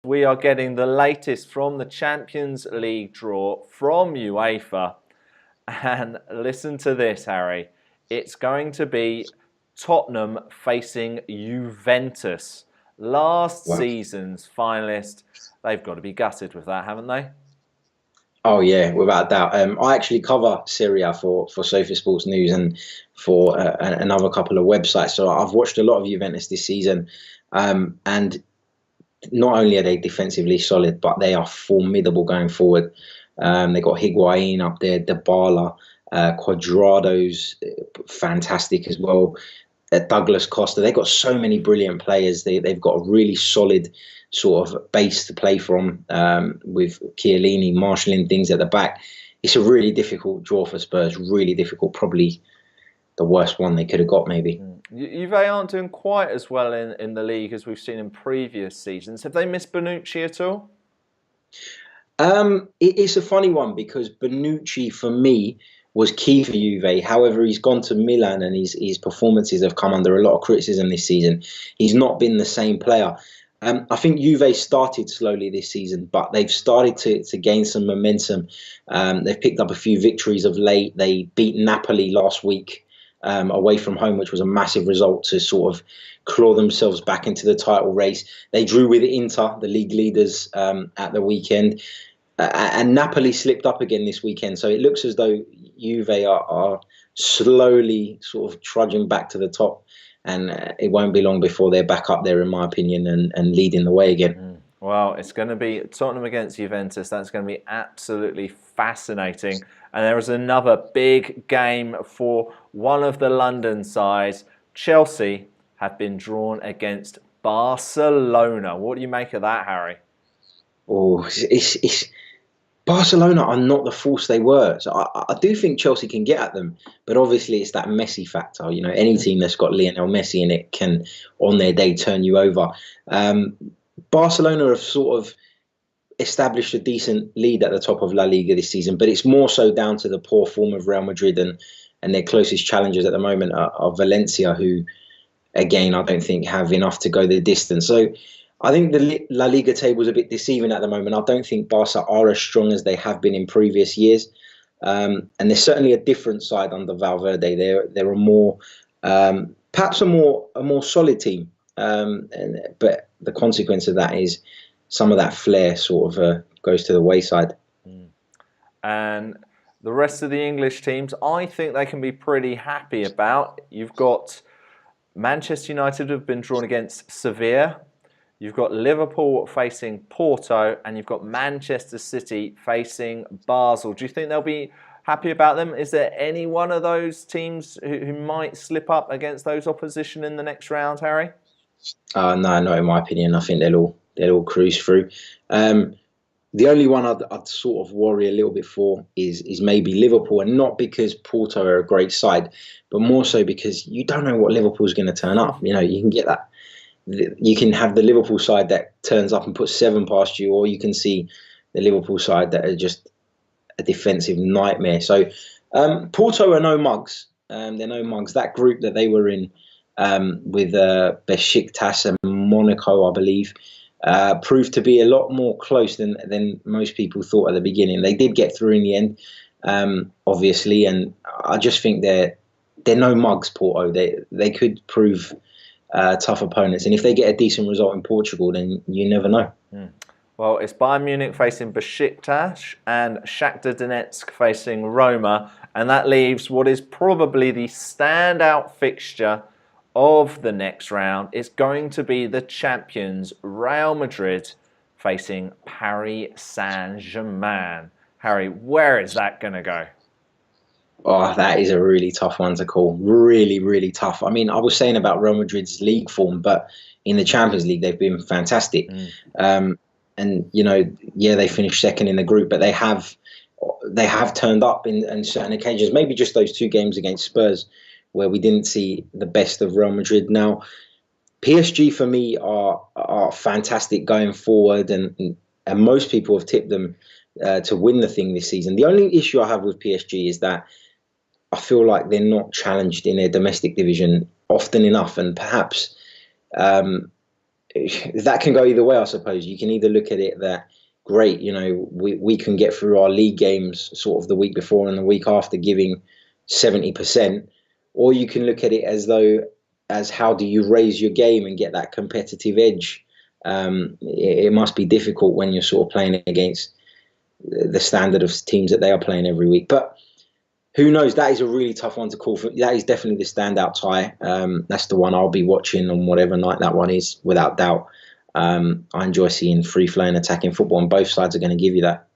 We are getting the latest from the Champions League draw from UEFA. And listen to this, Harry. It's going to be Tottenham facing Juventus. Last Wow. season's finalist. They've got to be gutted with that, haven't they? Oh yeah, without a doubt. I actually cover Serie A for Sofa Sports News and for another couple of websites. So I've watched a lot of Juventus this season, and not only are they defensively solid, but they are formidable going forward. They got Higuain up there, Dybala, Cuadrado's fantastic as well. Douglas Costa. They've got so many brilliant players. They've got a really solid sort of base to play from, with Chiellini marshalling things at the back. It's a really difficult draw for Spurs. Really difficult. Probably the worst one they could have got, maybe. Juve aren't doing quite as well in the league as we've seen in previous seasons. Have they missed Bonucci at all? It's a funny one because Bonucci, for me, was key for Juve. However, he's gone to Milan and his performances have come under a lot of criticism this season. He's not been the same player. I think Juve started slowly this season, but they've started to gain some momentum. They've picked up a few victories of late. They beat Napoli last week away from home, which was a massive result to sort of claw themselves back into the title race. They drew with Inter, the league leaders, at the weekend. And Napoli slipped up again this weekend. So it looks as though Juve are slowly sort of trudging back to the top. And it won't be long before they're back up there, in my opinion, and leading the way again. Well, it's going to be Tottenham against Juventus. That's going to be absolutely fascinating. And there is another big game for one of the London sides. Chelsea have been drawn against Barcelona. What do you make of that, Harry? Oh, it's Barcelona are not the force they were. So I do think Chelsea can get at them, but obviously it's that Messi factor. You know, any team that's got Lionel Messi in it can, on their day, turn you over. Barcelona have sort of established a decent lead at the top of La Liga this season, but it's more so down to the poor form of Real Madrid and their closest challengers at the moment are Valencia, who, again, I don't think have enough to go the distance. So I think the La Liga table is a bit deceiving at the moment. I don't think Barca are as strong as they have been in previous years. And they're certainly a different side under Valverde. They're a more, perhaps a more solid team. But the consequence of that is some of that flair sort of goes to the wayside. And the rest of the English teams, I think they can be pretty happy about. You've got Manchester United have been drawn against Sevilla. You've got Liverpool facing Porto, and you've got Manchester City facing Basel. Do you think they'll be happy about them? Is there any one of those teams who might slip up against those opposition in the next round, Harry? No, not in my opinion. I think they'll all cruise through. The only one I'd sort of worry a little bit for is maybe Liverpool, and not because Porto are a great side, but more so because you don't know what Liverpool's going to turn up. You know, you can get that. You can have the Liverpool side that turns up and puts 7 past you, or you can see the Liverpool side that are just a defensive nightmare. So Porto are no mugs. They're no mugs. That group that they were in with Besiktas and Monaco, I believe, proved to be a lot more close than most people thought at the beginning. They did get through in the end, obviously, and I just think they're no mugs, Porto. They could prove tough opponents, and if they get a decent result in Portugal, then you never know. Well, it's Bayern Munich facing Besiktas and Shakhtar Donetsk facing Roma, and that leaves what is probably the standout fixture of the next round. It's going to be the champions Real Madrid facing Paris Saint-Germain. Harry, where is that going to go? Oh, that is a really tough one to call. Really, really tough. I mean, I was saying about Real Madrid's league form, but in the Champions League, they've been fantastic. And, you know, yeah, they finished second in the group, but they have turned up in certain occasions. Maybe just those 2 games against Spurs where we didn't see the best of Real Madrid. Now, PSG for me are fantastic going forward, and most people have tipped them to win the thing this season. The only issue I have with PSG is that I feel like they're not challenged in their domestic division often enough, and perhaps that can go either way, I suppose. You can either look at it that, great, we can get through our league games sort of the week before and the week after giving 70%, or you can look at it as how do you raise your game and get that competitive edge. It must be difficult when you're sort of playing against the standard of teams that they are playing every week. But who knows? That is a really tough one to call. That is definitely the standout tie. That's the one I'll be watching on whatever night that one is, without doubt. I enjoy seeing free-flowing attacking football, and both sides are going to give you that.